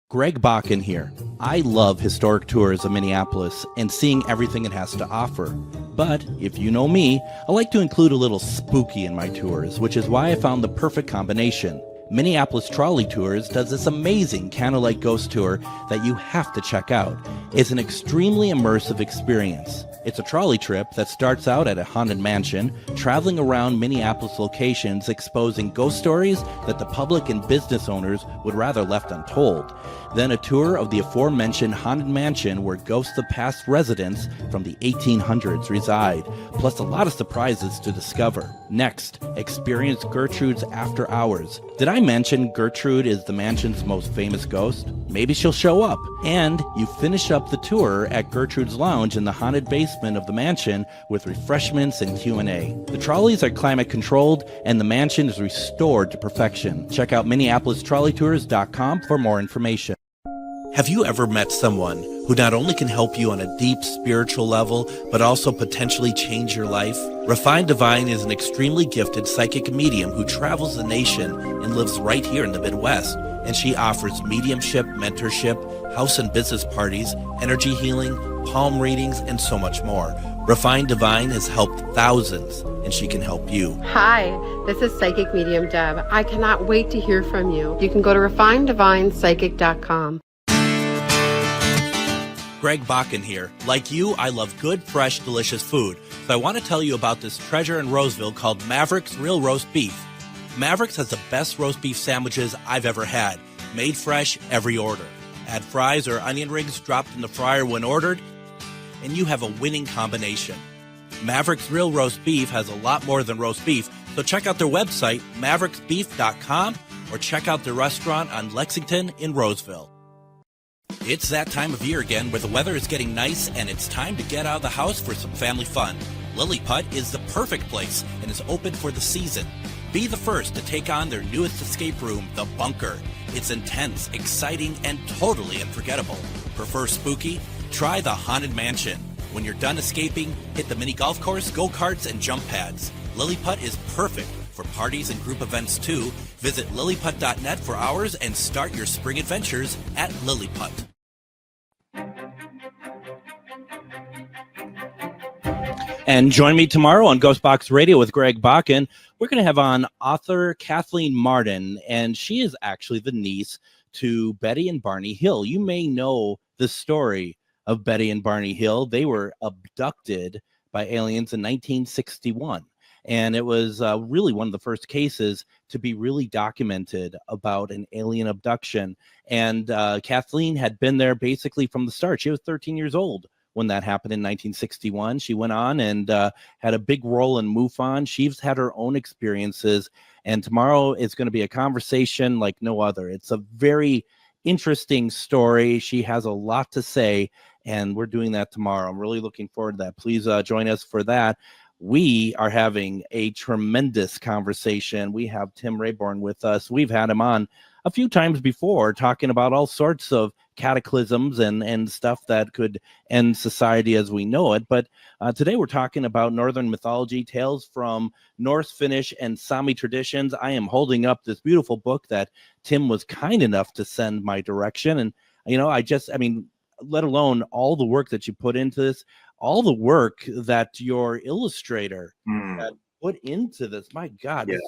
Greg Bakun here. I love historic tours of Minneapolis and seeing everything it has to offer. But if you know me, I like to include a little spooky in my tours, which is why I found the perfect combination. Minneapolis Trolley Tours does this amazing candlelight ghost tour that you have to check out. It's an extremely immersive experience. It's a trolley trip that starts out at a haunted mansion, traveling around Minneapolis locations exposing ghost stories that the public and business owners would rather left untold. Then a tour of the aforementioned haunted mansion where ghosts of past residents from the 1800s reside, plus a lot of surprises to discover. Next, experience Gertrude's After Hours. Did I mention Gertrude is the mansion's most famous ghost? Maybe she'll show up. And you finish up the tour at Gertrude's Lounge in the haunted basement of the mansion with refreshments and Q&A. The trolleys are climate controlled and the mansion is restored to perfection. Check out MinneapolisTrolleyTours.com for more information. Have you ever met someone who not only can help you on a deep spiritual level, but also potentially change your life? Refined Divine is an extremely gifted psychic medium who travels the nation and lives right here in the Midwest. And she offers mediumship, mentorship, house and business parties, energy healing, palm readings, and so much more. Refined Divine has helped thousands, and she can help you. Hi, this is Psychic Medium Deb. I cannot wait to hear from you. You can go to refineddivinepsychic.com. Greg Bakun here. Like you, I love good, fresh, delicious food. So I want to tell you about this treasure in Roseville called Maverick's Real Roast Beef. Maverick's has the best roast beef sandwiches I've ever had. Made fresh every order. Add fries or onion rings dropped in the fryer when ordered, and you have a winning combination. Maverick's Real Roast Beef has a lot more than roast beef, so check out their website, mavericksbeef.com, or check out their restaurant on Lexington in Roseville. It's that time of year again where the weather is getting nice and it's time to get out of the house for some family fun. Lilliput is the perfect place and is open for the season. Be the first to take on their newest escape room, The Bunker. It's intense, exciting, and totally unforgettable. Prefer spooky? Try the Haunted Mansion. When you're done escaping, hit the mini golf course, go-karts, and jump pads. Lilliput is perfect for parties and group events too. Visit lilliput.net for hours and start your spring adventures at Lilliput. And join me tomorrow on GhostBox Radio with Greg Bakun. We're going to have on author Kathleen Martin, and she is actually the niece to Betty and Barney Hill. You may know the story of Betty and Barney Hill. They were abducted by aliens in 1961. And it was really one of the first cases to be really documented about an alien abduction. And Kathleen had been there basically from the start. She was 13 years old when that happened in 1961. She went on and had a big role in MUFON. She's had her own experiences. And tomorrow is going to be a conversation like no other. It's a very interesting story. She has a lot to say, and we're doing that tomorrow. I'm really looking forward to that. Please join us for that. We are having a tremendous conversation. We have Tim Rayborn with us. We've had him on a few times before talking about all sorts of cataclysms and stuff that could end society as we know it. But today we're talking about Northern mythology, tales from Norse, Finnish, and Sámi traditions. I am holding up this beautiful book that Tim was kind enough to send my direction. And, you know, let alone all the work that you put into this, all the work that your illustrator had put into this. My God. Yeah.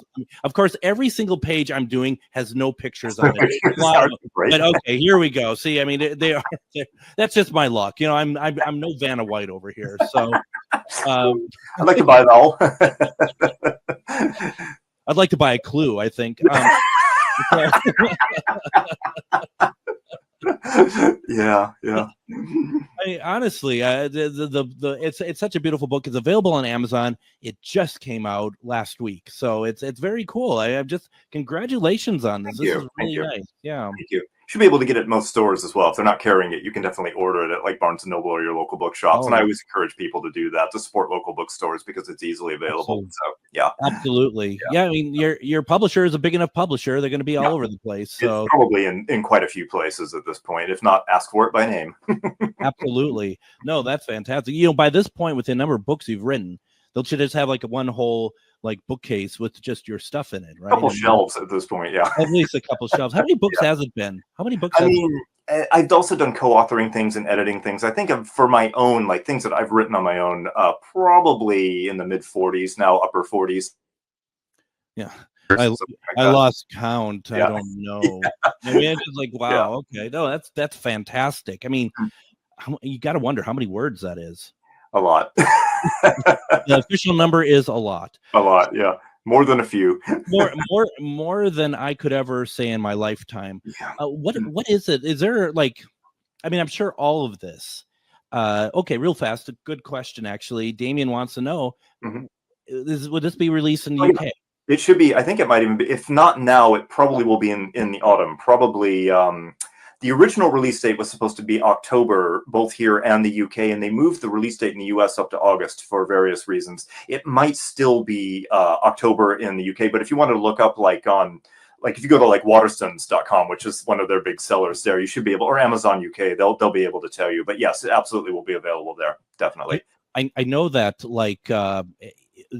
Of course, every single page I'm doing has no pictures on it. But okay, here we go. See, I mean, that's just my luck. You know, I'm no Vanna White over here. So I'd like to buy it all. I'd like to buy a clue, I think. Yeah. Honestly, it's such a beautiful book. It's available on Amazon. It just came out last week, so it's very cool. I'm just congratulations on this. This is really nice. Yeah, thank you. You should be able to get it at most stores as well. If they're not carrying it, you can definitely order it at like Barnes & Noble or your local bookshops. And I always encourage people to do that, to support local bookstores because it's easily available. Absolutely. So, yeah. Absolutely. Yeah, I mean, your publisher is a big enough publisher. They're going to be all over the place. So it's probably in quite a few places at this point. If not, ask for it by name. Absolutely. No, that's fantastic. You know, by this point, with the number of books you've written, they'll just have like one whole like bookcase with just your stuff in it, right? A couple shelves at this point, yeah. At least a couple shelves. How many books has it been? How many books? I've also done co-authoring things and editing things. I think for my own, like things that I've written on my own, probably in the mid 40s now, upper 40s. Yeah. I lost count. Yeah. I don't know. Yeah. I mean, it's just like, wow, okay. No, that's fantastic. I mean, you got to wonder how many words that is. A lot. The official number is a lot. A lot, yeah. More than a few. more than I could ever say in my lifetime. Yeah. What is it? Is there like, I mean, I'm sure all of this. Okay, real fast. A good question, actually. Damien wants to know, would this be released in the UK? It should be. I think it might even be. If not now, it probably will be in the autumn. Probably. The original release date was supposed to be October, both here and the UK, and they moved the release date in the US up to August for various reasons. It might still be October in the UK, but if you wanted to look up like on like if you go to like waterstones.com, which is one of their big sellers there, you should be able, or Amazon UK, they'll be able to tell you. But yes, it absolutely will be available there. Definitely. I know that like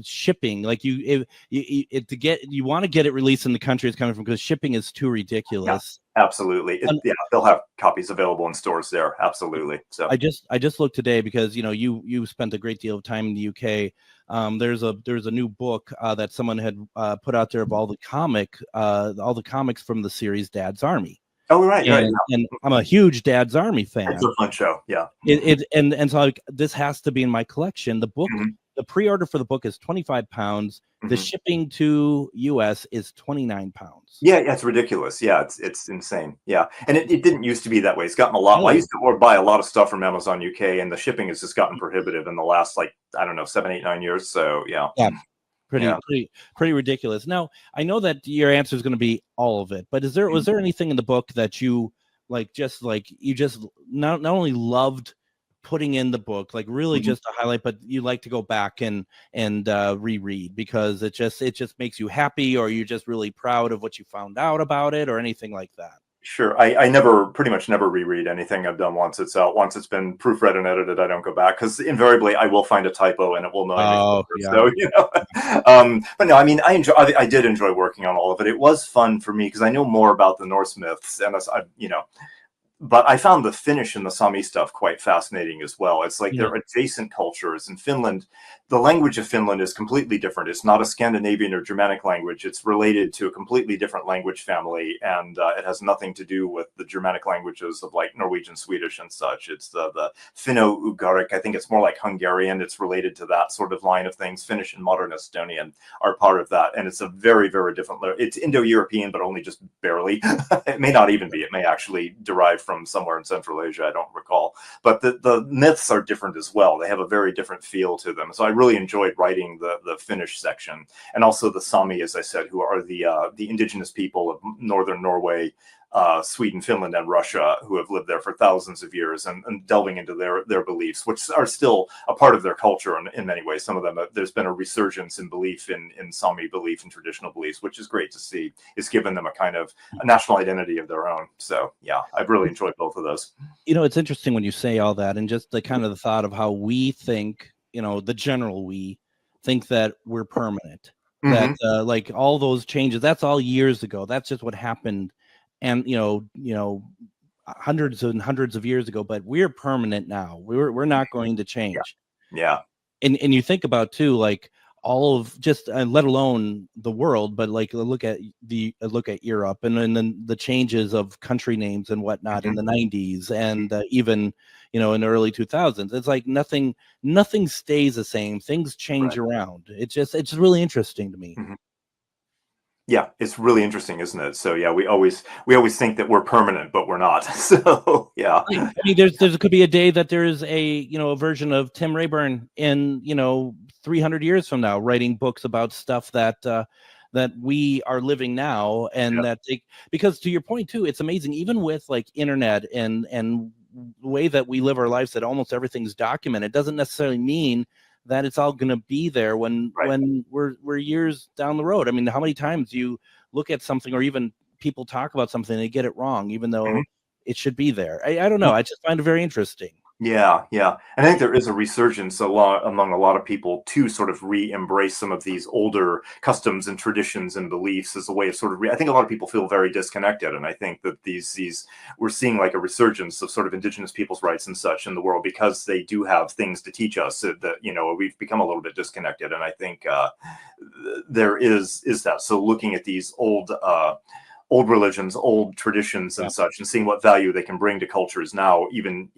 shipping, like you want to get it released in the country it's coming from, because shipping is too ridiculous. Yeah, absolutely. They'll have copies available in stores there. Absolutely. So I just looked today because you spent a great deal of time in the UK. There's a new book that someone had put out there of all the comics from the series Dad's Army. Oh, right. And I'm a huge Dad's Army fan. It's a fun show. Yeah. And so like, this has to be in my collection. The book, the pre-order for the book is £25. The shipping to US is £29. Yeah, it's ridiculous. Yeah, it's insane. Yeah, and it didn't used to be that way. It's gotten a lot. I used to buy a lot of stuff from Amazon UK, and the shipping has just gotten prohibitive in the last, like, I don't know, 7, 8, 9 years. So yeah. Pretty ridiculous. Now, I know that your answer is going to be all of it, but was there anything in the book that you you not only loved putting in the book, like really just to highlight, but you like to go back and reread because it just makes you happy, or you're just really proud of what you found out about it, or anything like that? Sure. I pretty much never reread anything I've done once it's out. Once it's been proofread and edited, I don't go back, because invariably I will find a typo and it will annoy me. Yeah. So, but no, I mean, I did enjoy working on all of it. It was fun for me because I know more about the Norse myths, and but I found the Finnish and the Sámi stuff quite fascinating as well. It's like they're adjacent cultures. In Finland, the language of Finland is completely different. It's not a Scandinavian or Germanic language. It's related to a completely different language family, and it has nothing to do with the Germanic languages of like Norwegian, Swedish, and such. It's the Finno-Ugaric. I think it's more like Hungarian. It's related to that sort of line of things. Finnish and modern Estonian are part of that, and it's a very, very different. It's Indo-European, but only just barely. It may not even be. It may actually derive from somewhere in Central Asia, I don't recall. But the myths are different as well. They have a very different feel to them. So I really enjoyed writing the Finnish section, and also the Sámi, as I said, who are the indigenous people of northern Norway, Sweden, Finland, and Russia, who have lived there for thousands of years, and delving into their beliefs, which are still a part of their culture in many ways. Some of them, there's been a resurgence in belief in Sámi belief and traditional beliefs, which is great to see. It's given them a kind of a national identity of their own. So yeah, I've really enjoyed both of those. It's interesting when you say all that, and just the kind of the thought of how we think, the general we think that we're permanent, that like all those changes, that's all years ago. That's just what happened. And hundreds and hundreds of years ago, but we're permanent now. We're not going to change. Yeah. And you think about too, like all of just let alone the world, but like look at Europe, and then the changes of country names and whatnot in the 90s, and even in the early 2000s. It's like nothing stays the same. Things change around. It's really interesting to me. Yeah, it's really interesting, isn't it? So yeah, we always think that we're permanent, but we're not. So yeah, I mean, there could be a day that there is a version of Tim Rayborn in 300 years from now, writing books about stuff that we are living now, and because to your point too, it's amazing, even with like internet and the way that we live our lives, that almost everything's documented, doesn't necessarily mean that it's all going to be there when we're years down the road. I mean, how many times you look at something, or even people talk about something, and they get it wrong, even though it should be there. I don't know. I just find it very interesting. Yeah. And I think there is a resurgence among a lot of people to sort of re-embrace some of these older customs and traditions and beliefs as a way of sort of I think a lot of people feel very disconnected, and I think that these we're seeing like a resurgence of sort of indigenous people's rights and such in the world, because they do have things to teach us that we've become a little bit disconnected, and I think there is that. So looking at these old religions, old traditions and such, and seeing what value they can bring to cultures now, even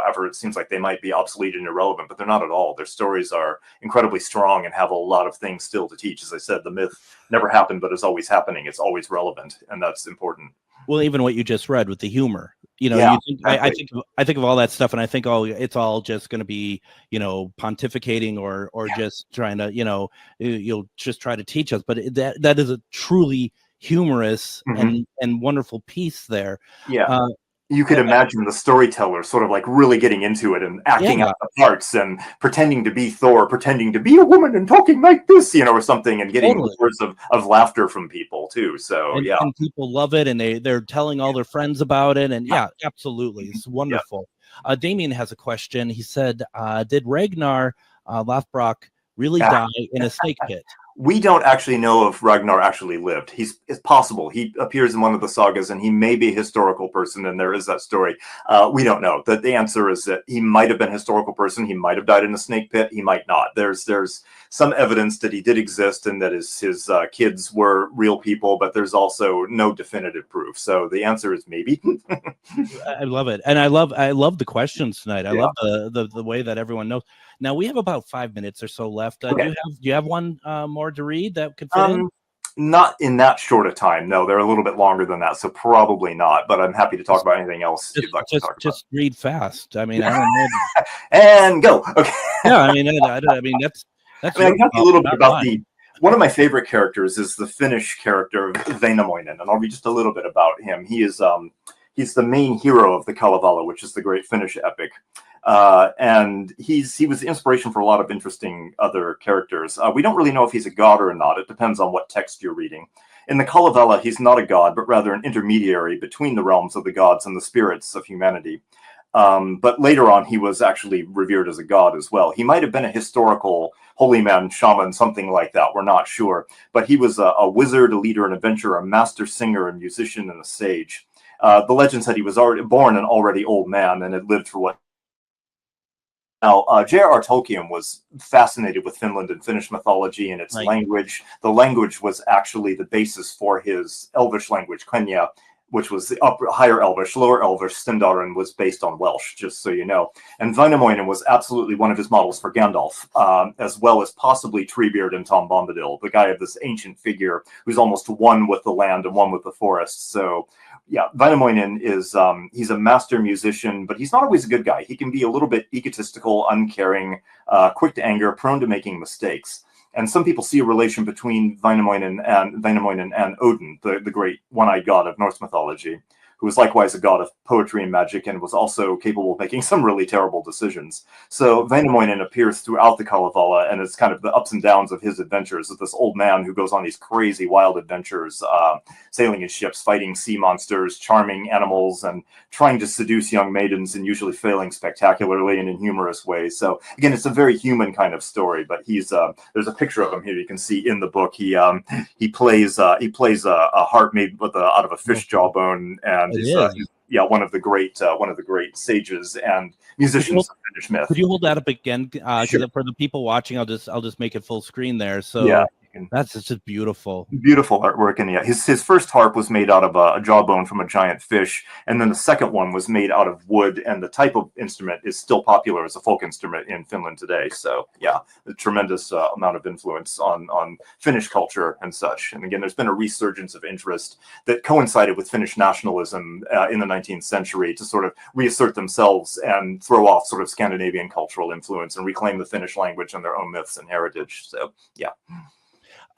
after it seems like they might be obsolete and irrelevant, but they're not at all. Their stories are incredibly strong and have a lot of things still to teach. As I said, the myth never happened, but is always happening. It's always relevant, and that's important. Well, even what you just read with the humor, I think of all that stuff, and I think, it's all just going to be, pontificating or just trying to, you'll just try to teach us. But that is a truly humorous and wonderful piece there. You could imagine the storyteller sort of like really getting into it and acting out the parts and pretending to be Thor, pretending to be a woman and talking like this, or something, and getting words of laughter from people too. So and people love it, and they're telling all their friends about it, and absolutely, it's wonderful. Damien has a question. He said, "Did Ragnar Lothbrok really die in a snake pit?" We don't actually know if Ragnar actually lived. It's possible. He appears in one of the sagas, and he may be a historical person, and there is that story. We don't know. The answer is that he might have been a historical person. He might have died in a snake pit. He might not. There's some evidence that he did exist and that his kids were real people, but there's also no definitive proof. So the answer is maybe. I love it. And I love the questions tonight. I love the way that everyone knows. Now we have about 5 minutes or so left. Do you have one more to read that could fit in? Not in that short a time. No, they're a little bit longer than that, so probably not. But I'm happy to talk about anything else you'd like to talk about. Just read fast. I mean, I don't know. And go. Okay. Yeah, I mean, that's. I talked a little bit about one of my favorite characters is the Finnish character Väinämöinen, and I'll read just a little bit about him. He is he's the main hero of the Kalevala, which is the great Finnish epic. And he was the inspiration for a lot of interesting other characters. We don't really know if he's a god or not. It depends on what text you're reading. In the Kalevala, he's not a god, but rather an intermediary between the realms of the gods and the spirits of humanity. But later on, he was actually revered as a god as well. He might have been a historical holy man, shaman, something like that. We're not sure. But he was a wizard, a leader, an adventurer, a master singer, a musician, and a sage. The legend said he was already born an already old man and had lived for what. Now, J.R.R. Tolkien was fascinated with Finland and Finnish mythology and its language. The language was actually the basis for his Elvish language, Quenya, which was the higher Elvish. Lower Elvish, Stendarren, was based on Welsh, just so you know. And Väinämöinen was absolutely one of his models for Gandalf, as well as possibly Treebeard and Tom Bombadil, the guy of this ancient figure who's almost one with the land and one with the forest. So, yeah, Väinämöinen is, he's a master musician, but he's not always a good guy. He can be a little bit egotistical, uncaring, quick to anger, prone to making mistakes. And some people see a relation between Väinämöinen and Odin, the great one-eyed god of Norse mythology, who was likewise a god of poetry and magic and was also capable of making some really terrible decisions. So Väinämöinen appears throughout the Kalevala, and it's kind of the ups and downs of his adventures as this old man who goes on these crazy wild adventures, sailing in ships, fighting sea monsters, charming animals, and trying to seduce young maidens, and usually failing spectacularly and in humorous ways. So again, it's a very human kind of story, but he's there's a picture of him here you can see in the book. He plays a harp made out of a fish jawbone, and he's one of the great sages and musicians of Finnish myth. Could you hold that up again? Sure. For the people watching, I'll just make it full screen there. So that's just beautiful artwork. And his first harp was made out of a jawbone from a giant fish, and then the second one was made out of wood, and the type of instrument is still popular as a folk instrument in Finland today. So a tremendous amount of influence on Finnish culture and such. And again, there's been a resurgence of interest that coincided with Finnish nationalism in the 19th century to sort of reassert themselves and throw off sort of Scandinavian cultural influence and reclaim the Finnish language and their own myths and heritage. So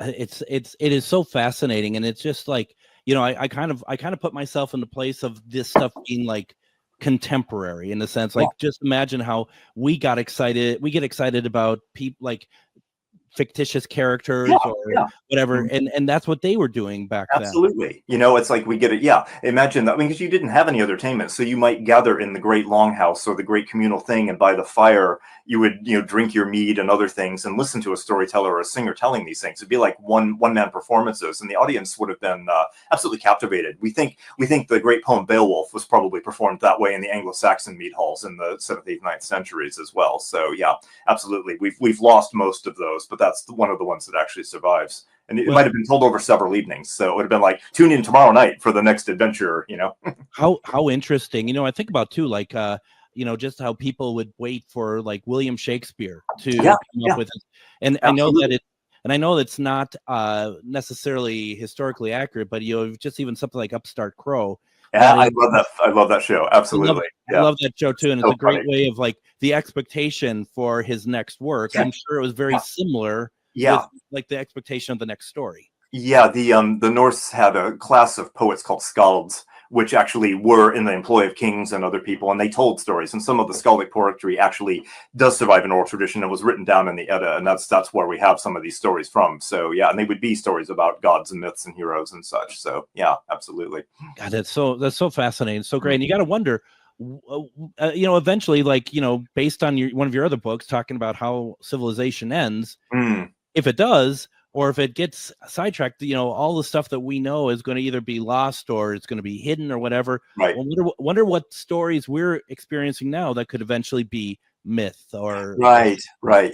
it is so fascinating, and it's just like, I kind of put myself in the place of this stuff being like contemporary in the sense, like, just imagine how we get excited about people like fictitious characters or whatever, and that's what they were doing back then. Absolutely. It's like we get it. Imagine that. Because you didn't have any other entertainment, so you might gather in the great longhouse or the great communal thing, and by the fire you would drink your mead and other things and listen to a storyteller or a singer telling these things. It'd be like one-man performances, and the audience would have been absolutely captivated. We think the great poem Beowulf was probably performed that way in the Anglo-Saxon mead halls in the 7th, 8th, 9th centuries as well. So absolutely, we've lost most of those, but that's one of the ones that actually survives. And it might have been told over several evenings. So it would have been like, tune in tomorrow night for the next adventure, How interesting. I think about too, like, just how people would wait for like William Shakespeare to come up with it. And absolutely. I know it's not necessarily historically accurate, but just even something like Upstart Crow. I love that show. Absolutely. I love that show too. And it's a great way of like the expectation for his next work. I'm sure it was very similar. With, like, the expectation of the next story. The Norse had a class of poets called skalds, which actually were in the employ of kings and other people, and they told stories. And some of the skaldic poetry actually does survive in oral tradition and was written down in the Edda, and that's where we have some of these stories from. So yeah, and they would be stories about gods and myths and heroes and such. So yeah, absolutely. God, that's so fascinating, so great. And you got to wonder, eventually, like, based on one of your other books talking about how civilization ends, if it does, or if it gets sidetracked, all the stuff that we know is going to either be lost or it's going to be hidden or whatever. Right. Wonder what stories we're experiencing now that could eventually be myth or right.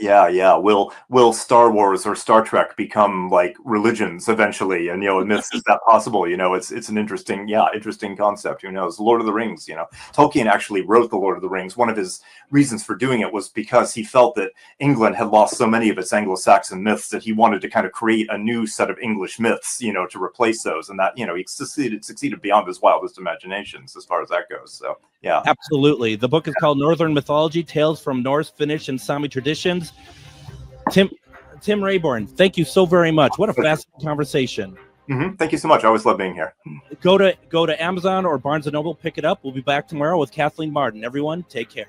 Yeah. Will Star Wars or Star Trek become like religions eventually? And myths, is that possible? It's an interesting concept. Who knows? Lord of the Rings, Tolkien actually wrote the Lord of the Rings. One of his reasons for doing it was because he felt that England had lost so many of its Anglo-Saxon myths that he wanted to kind of create a new set of English myths, to replace those. And that, he succeeded beyond his wildest imaginations as far as that goes. So yeah, absolutely. The book is called Northern Mythology: Tales from Norse, Finnish, and Sámi Traditions. Tim Rayborn, thank you so very much. What a fascinating conversation. Thank you so much. I always love being here. Go to Amazon or Barnes & Noble, pick it up. We'll be back tomorrow with Kathleen Martin. Everyone, take care.